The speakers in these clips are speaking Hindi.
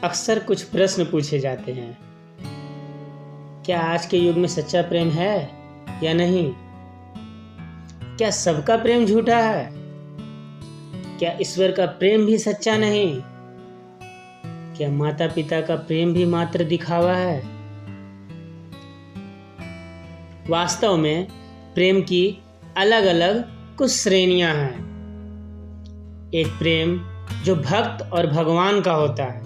अक्सर कुछ प्रश्न पूछे जाते हैं। क्या आज के युग में सच्चा प्रेम है या नहीं? क्या सबका प्रेम झूठा है? क्या ईश्वर का प्रेम भी सच्चा नहीं? क्या माता पिता का प्रेम भी मात्र दिखावा है? वास्तव में प्रेम की अलग अलग कुछ श्रेणियां हैं। एक प्रेम जो भक्त और भगवान का होता है,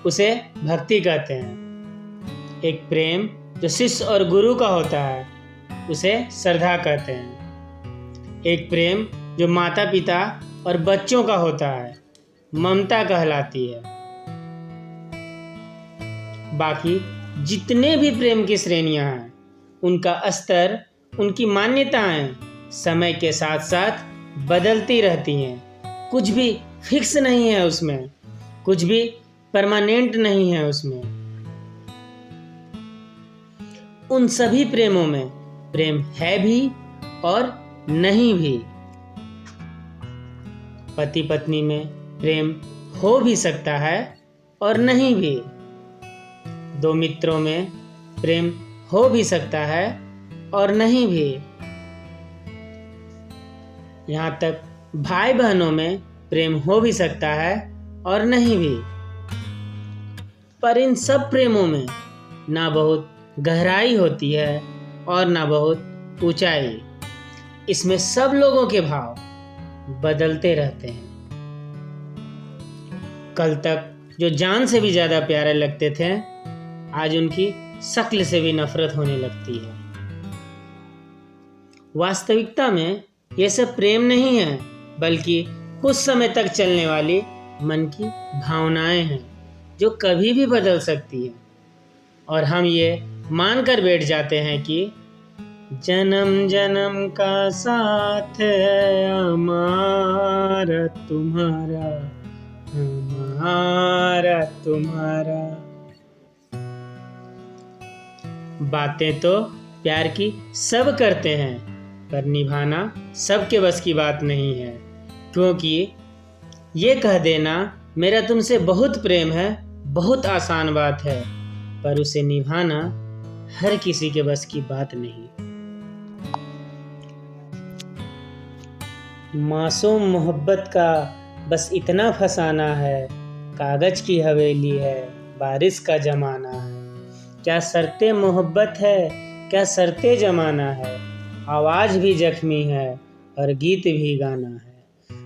उसे भक्ति कहते हैं। एक प्रेम जो शिष्य और गुरु का होता है, उसे श्रद्धा कहते हैं। एक प्रेम जो माता पिता और बच्चों का होता है, ममता कहलाती है। बाकी जितने भी प्रेम की श्रेणियां हैं, उनका स्तर, उनकी मान्यताएं समय के साथ साथ बदलती रहती हैं। कुछ भी फिक्स नहीं है उसमें, कुछ भी परमानेंट नहीं है उसमें। उन सभी प्रेमों में प्रेम है भी और नहीं भी। पति पत्नी में प्रेम हो भी सकता है और नहीं भी। दो मित्रों में प्रेम हो भी सकता है और नहीं भी। यहाँ तक भाई बहनों में प्रेम हो भी सकता है और नहीं भी। पर इन सब प्रेमों में ना बहुत गहराई होती है और ना बहुत ऊंचाई। इसमें सब लोगों के भाव बदलते रहते हैं। कल तक जो जान से भी ज्यादा प्यारे लगते थे, आज उनकी शक्ल से भी नफरत होने लगती है। वास्तविकता में यह सब प्रेम नहीं है, बल्कि कुछ समय तक चलने वाली मन की भावनाएं हैं, जो कभी भी बदल सकती है। और हम ये मानकर बैठ जाते हैं कि जन्म जन्म का साथ है हमारा तुम्हारा, हमारा तुम्हारा। बातें तो प्यार की सब करते हैं, पर निभाना सबके बस की बात नहीं है। क्योंकि ये कह देना मेरा तुमसे बहुत प्रेम है बहुत आसान बात है, पर उसे निभाना हर किसी के बस की बात नहीं। मासूम मोहब्बत का बस इतना फसाना है, कागज की हवेली है, बारिश का जमाना है। क्या शर्ते मोहब्बत है, क्या शर्ते जमाना है। आवाज भी जख्मी है और गीत भी गाना है।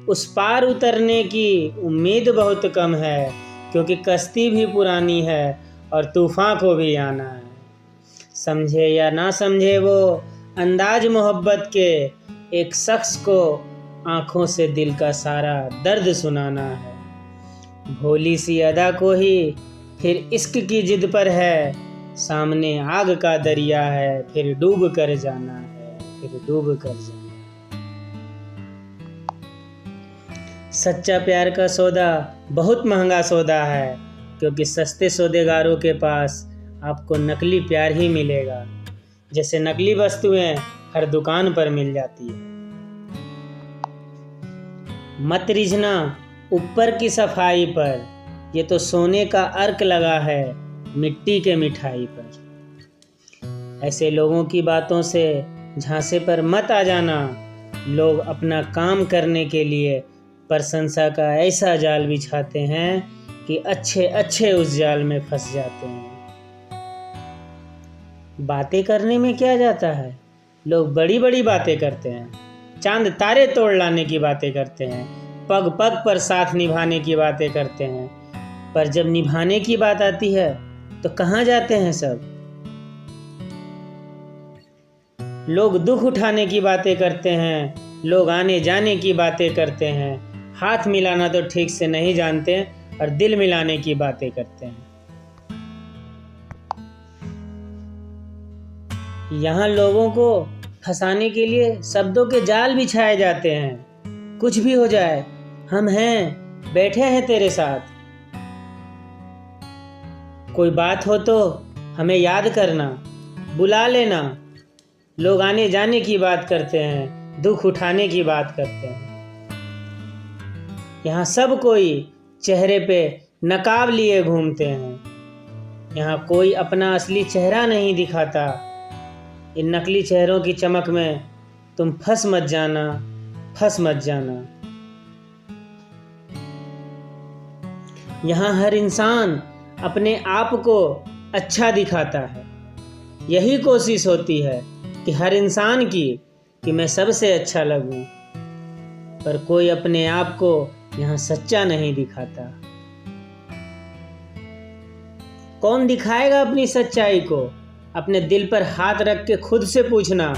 उस पार उतरने की उम्मीद बहुत कम है, क्योंकि कश्ती भी पुरानी है और तूफान को भी आना है। समझे या ना समझे वो अंदाज मोहब्बत के, एक शख्स को आंखों से दिल का सारा दर्द सुनाना है। भोली सी अदा को ही फिर इश्क की जिद पर है, सामने आग का दरिया है, फिर डूब कर जाना है, फिर डूब कर जाना। सच्चा प्यार का सौदा बहुत महंगा सौदा है, क्योंकि सस्ते सौदेगारों के पास आपको नकली प्यार ही मिलेगा, जैसे नकली वस्तुएं हर दुकान पर मिल जाती है। मत रिझना ऊपर की सफाई पर, ये तो सोने का अर्क लगा है मिट्टी के मिठाई पर। ऐसे लोगों की बातों से झांसे पर मत आ जाना। लोग अपना काम करने के लिए प्रशंसा का ऐसा जाल बिछाते हैं कि अच्छे अच्छे उस जाल में फंस जाते हैं। बातें करने में क्या जाता है, लोग बड़ी बड़ी बातें करते हैं, चांद तारे तोड़ लाने की बातें करते हैं, पग पग पर साथ निभाने की बातें करते हैं, पर जब निभाने की बात आती है तो कहाँ जाते हैं सब। लोग दुख उठाने की बातें करते हैं, लोग आने जाने की बातें करते हैं, हाथ मिलाना तो ठीक से नहीं जानते और दिल मिलाने की बातें करते हैं। यहाँ लोगों को फंसाने के लिए शब्दों के जाल बिछाए जाते हैं। कुछ भी हो जाए, हम हैं, बैठे हैं तेरे साथ। कोई बात हो तो हमें याद करना, बुला लेना। लोग आने जाने की बात करते हैं, दुख उठाने की बात करते हैं। यहाँ सब कोई चेहरे पे नकाब लिए घूमते हैं। यहाँ कोई अपना असली चेहरा नहीं दिखाता। इन नकली चेहरों की चमक में तुम फंस मत जाना, फंस मत जाना। यहाँ हर इंसान अपने आप को अच्छा दिखाता है। यही कोशिश होती है कि हर इंसान की कि मैं सबसे अच्छा लगूं, पर कोई अपने आप को यहाँ सच्चा नहीं दिखाता। कौन दिखाएगा अपनी सच्चाई को? अपने दिल पर हाथ रख के खुद से पूछना,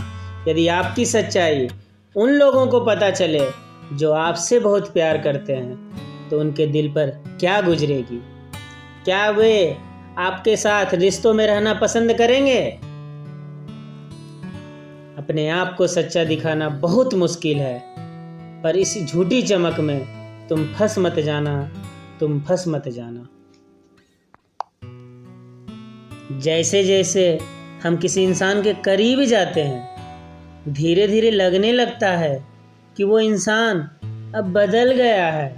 यदि आपकी सच्चाई उन लोगों को पता चले जो आपसे बहुत प्यार करते हैं, तो उनके दिल पर क्या गुजरेगी? क्या वे आपके साथ रिश्तों में रहना पसंद करेंगे? अपने आप को सच्चा दिखाना बहुत मुश्किल है, पर इस झूठी चमक में तुम फंस मत जाना, तुम फंस मत जाना। जैसे जैसे हम किसी इंसान के करीब जाते हैं, धीरे धीरे लगने लगता है कि वो इंसान अब बदल गया है,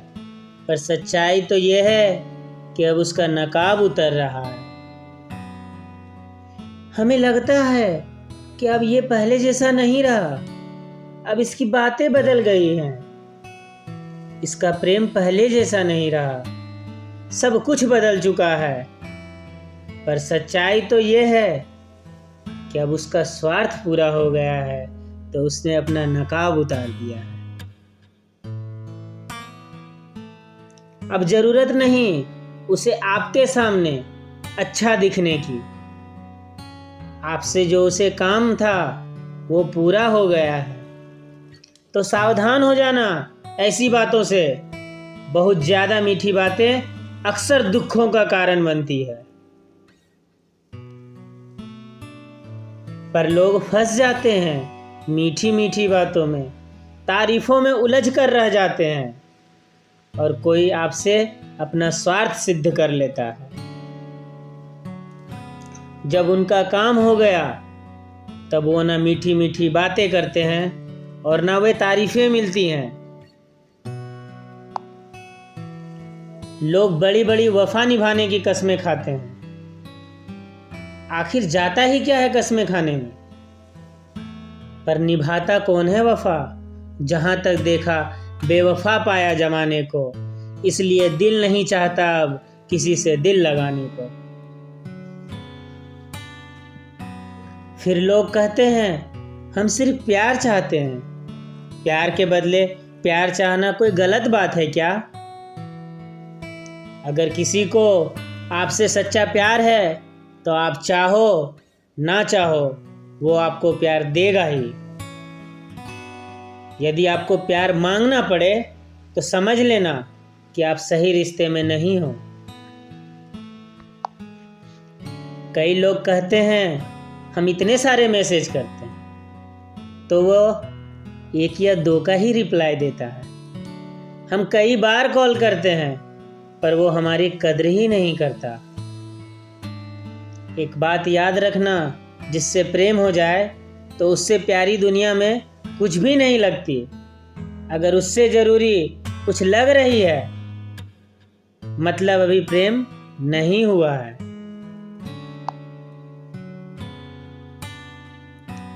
पर सच्चाई तो ये है कि अब उसका नकाब उतर रहा है। हमें लगता है कि अब ये पहले जैसा नहीं रहा, अब इसकी बातें बदल गई हैं, इसका प्रेम पहले जैसा नहीं रहा, सब कुछ बदल चुका है। पर सच्चाई तो ये है कि अब उसका स्वार्थ पूरा हो गया है, तो उसने अपना नकाब उतार दिया है। अब जरूरत नहीं उसे आपके सामने अच्छा दिखने की। आपसे जो उसे काम था वो पूरा हो गया है, तो सावधान हो जाना ऐसी बातों से। बहुत ज्यादा मीठी बातें अक्सर दुखों का कारण बनती है। पर लोग फंस जाते हैं मीठी मीठी बातों में, तारीफों में उलझ कर रह जाते हैं, और कोई आपसे अपना स्वार्थ सिद्ध कर लेता है। जब उनका काम हो गया तब वो ना मीठी मीठी बातें करते हैं और ना वे तारीफें मिलती हैं। लोग बड़ी बड़ी वफा निभाने की कस्में खाते हैं। आखिर जाता ही क्या है कस्में खाने में? पर निभाता कौन है वफा? जहां तक देखा बेवफा पाया जमाने को, इसलिए दिल नहीं चाहता अब किसी से दिल लगाने को। फिर लोग कहते हैं हम सिर्फ प्यार चाहते हैं। प्यार के बदले प्यार चाहना कोई गलत बात है क्या? अगर किसी को आपसे सच्चा प्यार है तो आप चाहो ना चाहो वो आपको प्यार देगा ही। यदि आपको प्यार मांगना पड़े तो समझ लेना कि आप सही रिश्ते में नहीं हो। कई लोग कहते हैं हम इतने सारे मैसेज करते हैं, तो वो 1 या 2 का ही रिप्लाई देता है। हम कई बार कॉल करते हैं पर वो हमारी कद्र ही नहीं करता। एक बात याद रखना, जिससे प्रेम हो जाए तो उससे प्यारी दुनिया में कुछ भी नहीं लगती। अगर उससे जरूरी कुछ लग रही है, मतलब अभी प्रेम नहीं हुआ है।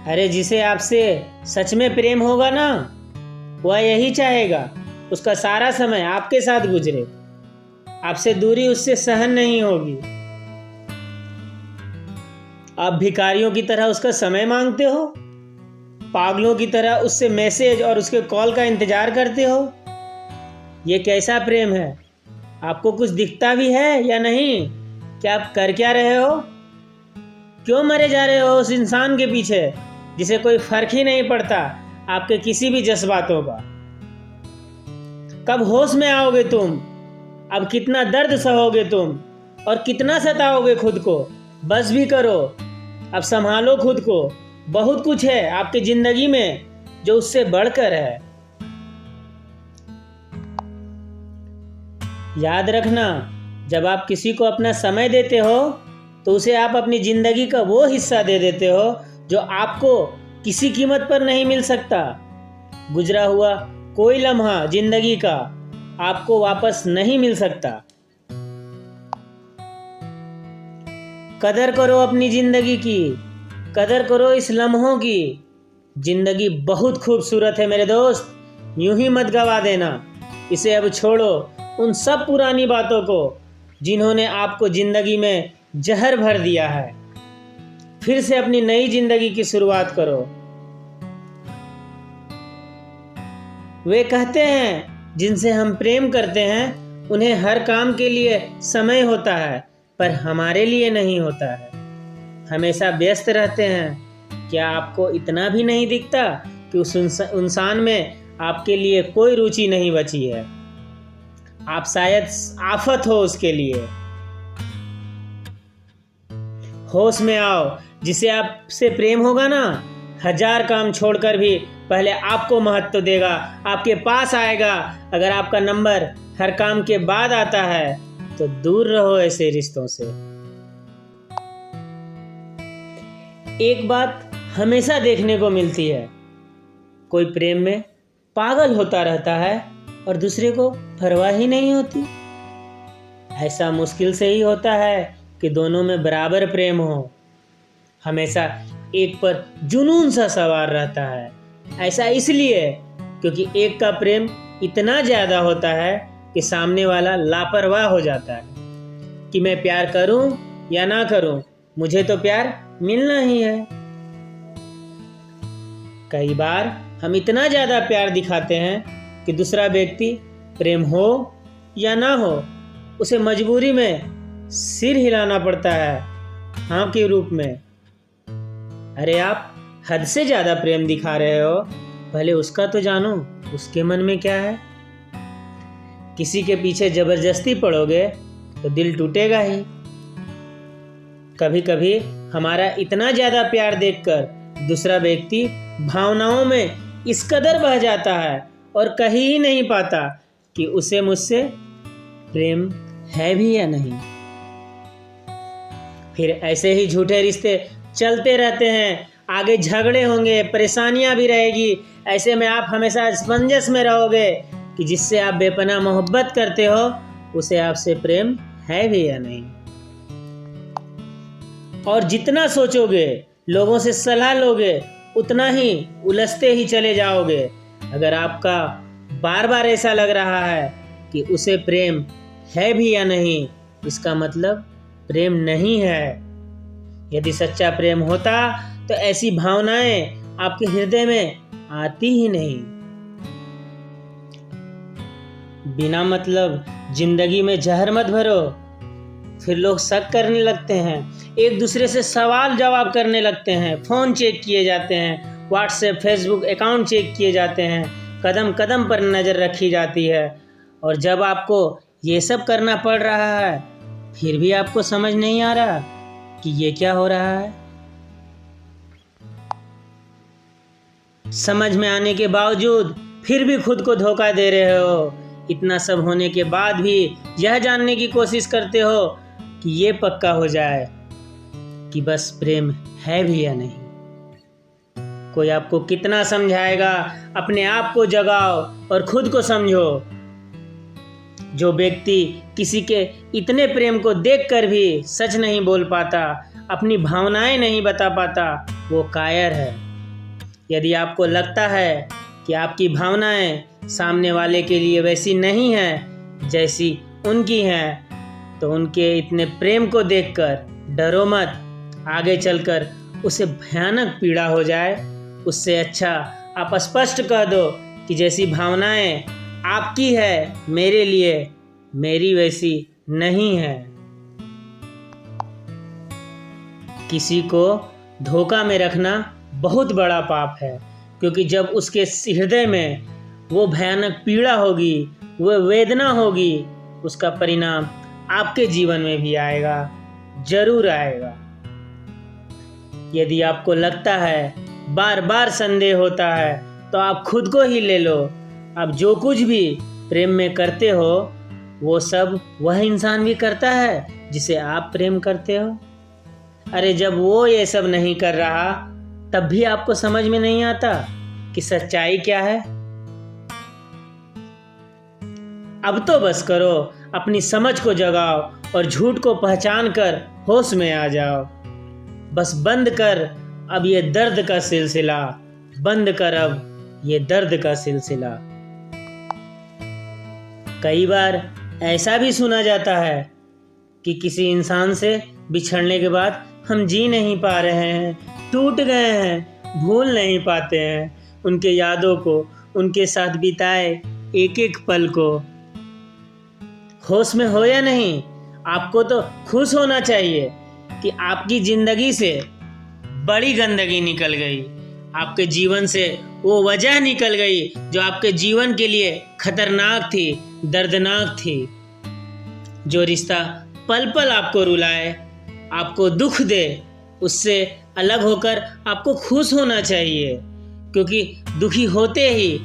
अरे जिसे आपसे सच में प्रेम होगा ना, वह यही चाहेगा उसका सारा समय आपके साथ गुजरे। आपसे दूरी उससे सहन नहीं होगी। आप भिखारियों की तरह उसका समय मांगते हो, पागलों की तरह उससे मैसेज और उसके कॉल का इंतजार करते हो। ये कैसा प्रेम है? आपको कुछ दिखता भी है या नहीं? क्या आप कर क्या रहे हो? क्यों मरे जा रहे हो उस इंसान के पीछे जिसे कोई फर्क ही नहीं पड़ता आपके किसी भी जज्बातों का? कब होश में आओगे तुम? अब कितना दर्द सहोगे तुम और कितना सताओगे खुद को? बस भी करो, अब संभालो खुद को। बहुत कुछ है आपकी जिंदगी में जो उससे बढ़कर है। याद रखना, जब आप किसी को अपना समय देते हो तो उसे आप अपनी जिंदगी का वो हिस्सा दे देते हो जो आपको किसी कीमत पर नहीं मिल सकता। गुजरा हुआ कोई लम्हा जिंदगी का आपको वापस नहीं मिल सकता। कदर करो अपनी ज़िंदगी की, कदर करो इस लम्हों की। ज़िंदगी बहुत खूबसूरत है मेरे दोस्त, यूं ही मत गवा देना। इसे अब छोड़ो उन सब पुरानी बातों को जिन्होंने आपको ज़िंदगी में जहर भर दिया है। फिर से अपनी नई ज़िंदगी की शुरुआत करो। वे कहते हैं जिनसे हम प्रेम करते हैं उन्हें हर काम के लिए समय होता है, पर हमारे लिए नहीं होता है। हमेशा व्यस्त रहते हैं। क्या आपको इतना भी नहीं दिखता कि उस इंसान में आपके लिए कोई रुचि नहीं बची है? आप शायद आफत हो उसके लिए। होश में आओ, जिसे आपसे प्रेम होगा ना, 1000 काम छोड़कर भी पहले आपको महत्व देगा, आपके पास आएगा। अगर आपका नंबर हर काम के बाद आता है तो दूर रहो ऐसे रिश्तों से। एक बात हमेशा देखने को मिलती है, कोई प्रेम में पागल होता रहता है और दूसरे को परवाह ही नहीं होती। ऐसा मुश्किल से ही होता है कि दोनों में बराबर प्रेम हो। हमेशा एक पर जुनून सा सवार रहता है। ऐसा इसलिए क्योंकि एक का प्रेम इतना ज़्यादा होता है कि सामने वाला लापरवाह हो जाता है कि मैं प्यार करूं या ना करूं, मुझे तो प्यार मिलना ही है। कई बार हम इतना ज़्यादा प्यार दिखाते हैं कि दूसरा व्यक्ति प्रेम हो या ना हो, उसे मजबूरी में सिर हिलाना पड़ता है हाँ के रूप में। अरे आप हद से ज़्यादा प्रेम दिखा रहे हो, पहले उसका तो जानो, उसके मन में क्या है। किसी के पीछे जबरदस्ती पड़ोगे तो दिल टूटेगा ही। कभी कभी हमारा इतना ज़्यादा प्यार देखकर दूसरा व्यक्ति भावनाओं में इस कदर बह जाता है और कह ही नहीं पाता कि उसे मुझसे प्रेम है भी या नहीं। फिर ऐसे ही झूठे रिश्ते चलते रहते हैं, आगे झगड़े होंगे, परेशानियां भी रहेगी। ऐसे में आप हमेशा असमंजस में रहोगे कि जिससे आप बेपनाह मोहब्बत करते हो उसे आपसे प्रेम है भी या नहीं। और जितना सोचोगे, लोगों से सलाह लोगे, उतना ही उलझते ही चले जाओगे। अगर आपका बार बार ऐसा लग रहा है कि उसे प्रेम है भी या नहीं, इसका मतलब प्रेम नहीं है। यदि सच्चा प्रेम होता तो ऐसी भावनाएं आपके हृदय में आती ही नहीं। बिना मतलब जिंदगी में जहर मत भरो, फिर लोग शक करने लगते हैं, एक दूसरे से सवाल जवाब करने लगते हैं, फ़ोन चेक किए जाते हैं, व्हाट्सएप फेसबुक अकाउंट चेक किए जाते हैं, कदम कदम पर नज़र रखी जाती है। और जब आपको ये सब करना पड़ रहा है फिर भी आपको समझ नहीं आ रहा कि ये क्या हो रहा है। समझ में आने के बावजूद फिर भी खुद को धोखा दे रहे हो। इतना सब होने के बाद भी यह जानने की कोशिश करते हो कि ये पक्का हो जाए कि बस प्रेम है भी या नहीं। कोई आपको कितना समझाएगा, अपने आप को जगाओ और खुद को समझो। जो व्यक्ति किसी के इतने प्रेम को देखकर भी सच नहीं बोल पाता, अपनी भावनाएं नहीं बता पाता, वो कायर है। यदि आपको लगता है कि आपकी भावनाएं सामने वाले के लिए वैसी नहीं हैं जैसी उनकी हैं, तो उनके इतने प्रेम को देखकर डरो मत। आगे चलकर उसे भयानक पीड़ा हो जाए, उससे अच्छा आप स्पष्ट कह दो कि जैसी भावनाएं आपकी है मेरे लिए, मेरी वैसी नहीं है। किसी को धोखा में रखना बहुत बड़ा पाप है, क्योंकि जब उसके हृदय में वो भयानक पीड़ा होगी, वो वेदना होगी, उसका परिणाम आपके जीवन में भी आएगा, जरूर आएगा। यदि आपको लगता है, बार बार संदेह होता है, तो आप खुद को ही ले लो। आप जो कुछ भी प्रेम में करते हो वो सब वह इंसान भी करता है जिसे आप प्रेम करते हो। अरे जब वो ये सब नहीं कर रहा तब भी आपको समझ में नहीं आता कि सच्चाई क्या है। अब तो बस करो, अपनी समझ को जगाओ और झूठ को पहचान कर होश में आ जाओ। बस बंद कर अब ये दर्द का सिलसिला, बंद कर अब ये दर्द का सिलसिला। कई बार ऐसा भी सुना जाता है कि किसी इंसान से बिछड़ने के बाद हम जी नहीं पा रहे हैं, टूट गए हैं, भूल नहीं पाते हैं उनके यादों को, उनके साथ बिताए एक एक पल को। होश में हो या नहीं, आपको तो खुश होना चाहिए कि आपकी जिंदगी से बड़ी गंदगी निकल गई, आपके जीवन से वो वजह निकल गई जो आपके जीवन के लिए खतरनाक थी, दर्दनाक थी। जो रिश्ता पल पल आपको रुलाए, आपको दुख दे, उससे अलग होकर आपको खुश होना चाहिए। क्योंकि दुखी होते ही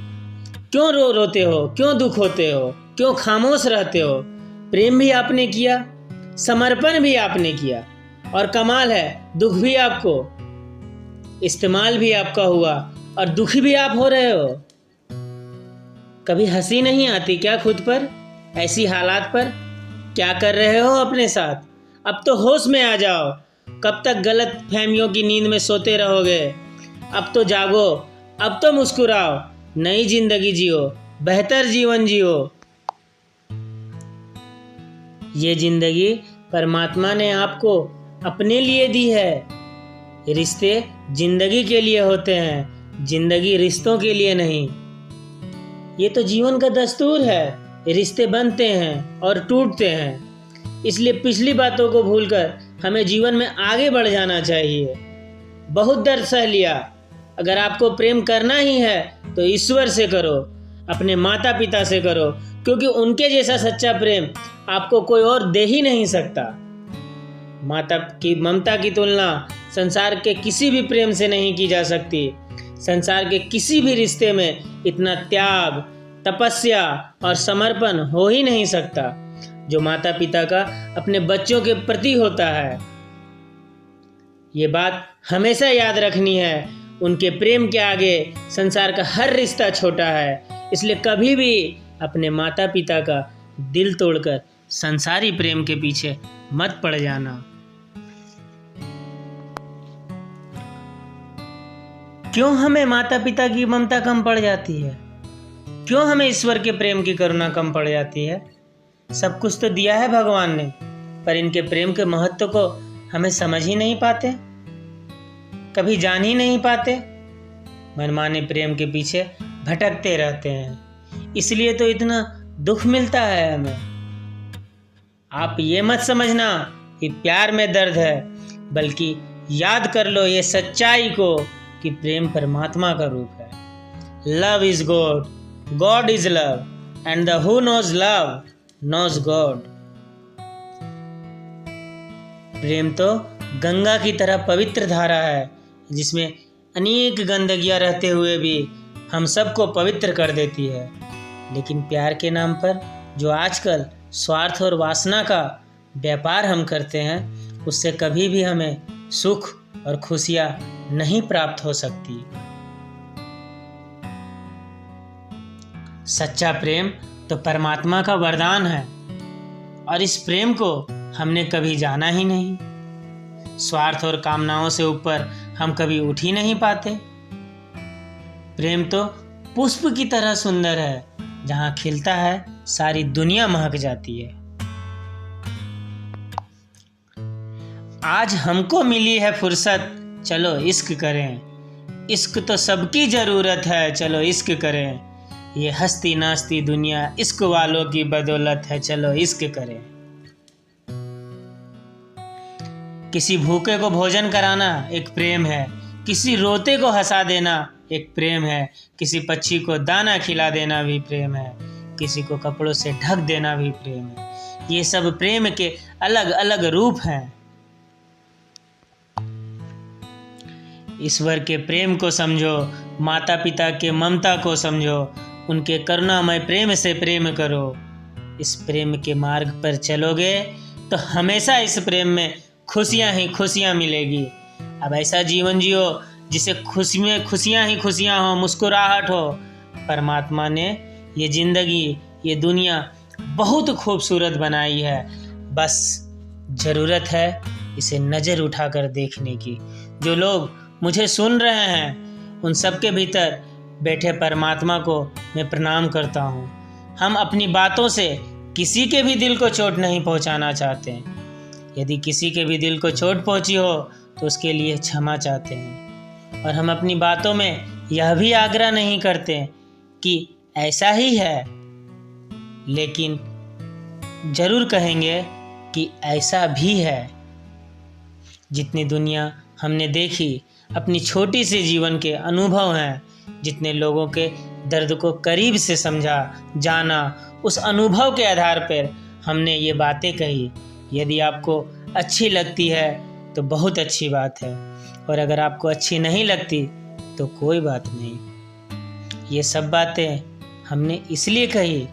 क्यों रोते हो, क्यों दुख होते हो, क्यों खामोश रहते हो? प्रेम भी आपने किया, समर्पण भी आपने किया, और कमाल है दुख भी आपको, इस्तेमाल भी आपका हुआ और दुखी भी आप हो रहे हो। कभी हंसी नहीं आती क्या खुद पर, ऐसी हालात पर? क्या कर रहे हो अपने साथ? अब तो होश में आ जाओ। कब तक गलत फहमियों की नींद में सोते रहोगे? अब तो जागो, अब तो मुस्कुराओ, नई जिंदगी जियो, बेहतर जीवन जियो। ये जिंदगी परमात्मा ने आपको अपने लिए दी है। रिश्ते जिंदगी के लिए होते हैं, जिंदगी रिश्तों के लिए नहीं। ये तो जीवन का दस्तूर है, रिश्ते बनते हैं और टूटते हैं। इसलिए पिछली बातों को भूलकर हमें जीवन में आगे बढ़ जाना चाहिए। बहुत दर्द सह लिया, अगर आपको प्रेम करना ही है तो ईश्वर से करो, अपने माता पिता से करो, क्योंकि उनके जैसा सच्चा प्रेम आपको कोई और दे ही नहीं सकता। माता की ममता की तुलना संसार के किसी भी प्रेम से नहीं की जा सकती। संसार के किसी भी रिश्ते में इतना त्याग, तपस्या और समर्पण हो ही नहीं सकता जो माता पिता का अपने बच्चों के प्रति होता है। ये बात हमेशा याद रखनी है, उनके प्रेम के आगे संसार का हर रिश्ता छोटा है। इसलिए कभी भी अपने माता पिता का दिल तोड़कर संसारी प्रेम के पीछे मत पड़ जाना। क्यों हमें माता पिता की ममता कम पड़ जाती है? क्यों हमें ईश्वर के प्रेम की करुणा कम पड़ जाती है? सब कुछ तो दिया है भगवान ने, पर इनके प्रेम के महत्व को हमें समझ ही नहीं पाते, कभी जान ही नहीं पाते। मनमाने प्रेम के पीछे भटकते रहते हैं, इसलिए तो इतना दुख मिलता है हमें। आप ये मत समझना कि प्यार में दर्द है, बल्कि याद कर लो ये सच्चाई को कि प्रेम परमात्मा का रूप है। Love is God, God is love, and the who knows love knows God. प्रेम तो गंगा की तरह पवित्र धारा है, जिसमें अनेक गंदगियां रहते हुए भी हम सबको पवित्र कर देती है। लेकिन प्यार के नाम पर जो आजकल स्वार्थ और वासना का व्यापार हम करते हैं, उससे कभी भी हमें सुख और खुशियां नहीं प्राप्त हो सकती। सच्चा प्रेम तो परमात्मा का वरदान है, और इस प्रेम को हमने कभी जाना ही नहीं। स्वार्थ और कामनाओं से ऊपर हम कभी उठ ही नहीं पाते। प्रेम तो पुष्प की तरह सुंदर है, जहां खिलता है सारी दुनिया महक जाती है। आज हमको मिली है फुर्सत, चलो इश्क करें। इश्क तो सबकी जरूरत है, चलो इश्क करें। ये हंसती नाचती दुनिया इश्क वालों की बदौलत है, चलो इश्क करें। किसी भूखे को भोजन कराना एक प्रेम है, किसी रोते को हंसा देना एक प्रेम है, किसी पक्षी को दाना खिला देना भी प्रेम है, किसी को कपड़ों से ढक देना भी प्रेम है। ये सब प्रेम के अलग अलग रूप हैं। ईश्वर के प्रेम को समझो, माता पिता के ममता को समझो, उनके करुणामय प्रेम से प्रेम करो। इस प्रेम के मार्ग पर चलोगे तो हमेशा इस प्रेम में खुशियां ही खुशियां मिलेगी। अब ऐसा जीवन जियो जिसे खुशी में खुशियां ही खुशियां हो, मुस्कुराहट हो। परमात्मा ने ये जिंदगी, ये दुनिया बहुत खूबसूरत बनाई है। बस ज़रूरत है इसे नज़र उठाकर देखने की। जो लोग मुझे सुन रहे हैं उन सबके भीतर बैठे परमात्मा को मैं प्रणाम करता हूँ। हम अपनी बातों से किसी के भी दिल को चोट नहीं पहुँचाना चाहते। यदि किसी के भी दिल को चोट पहुँची हो तो उसके लिए क्षमा चाहते हैं। और हम अपनी बातों में यह भी आग्रह नहीं करते कि ऐसा ही है, लेकिन ज़रूर कहेंगे कि ऐसा भी है। जितनी दुनिया हमने देखी, अपनी छोटी सी जीवन के अनुभव हैं, जितने लोगों के दर्द को करीब से समझा जाना, उस अनुभव के आधार पर हमने ये बातें कही। यदि आपको अच्छी लगती है तो बहुत अच्छी बात है, और अगर आपको अच्छी नहीं लगती तो कोई बात नहीं। ये सब बातें हमने इसलिए कही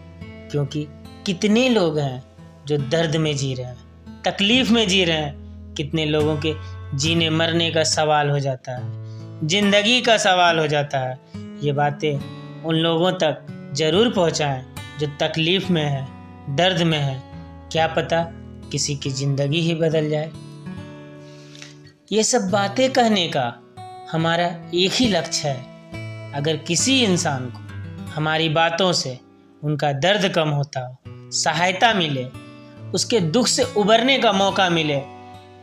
क्योंकि कितने लोग हैं जो दर्द में जी रहे हैं, तकलीफ़ में जी रहे हैं। कितने लोगों के जीने मरने का सवाल हो जाता है, ज़िंदगी का सवाल हो जाता है। ये बातें उन लोगों तक ज़रूर पहुंचाएं जो तकलीफ़ में है, दर्द में है। क्या पता किसी की ज़िंदगी ही बदल जाए। ये सब बातें कहने का हमारा एक ही लक्ष्य है। अगर किसी इंसान को हमारी बातों से उनका दर्द कम होता हो, सहायता मिले, उसके दुख से उबरने का मौका मिले,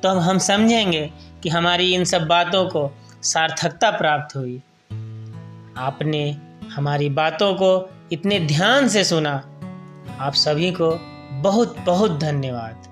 तो हम समझेंगे कि हमारी इन सब बातों को सार्थकता प्राप्त हुई। आपने हमारी बातों को इतने ध्यान से सुना, आप सभी को बहुत बहुत धन्यवाद।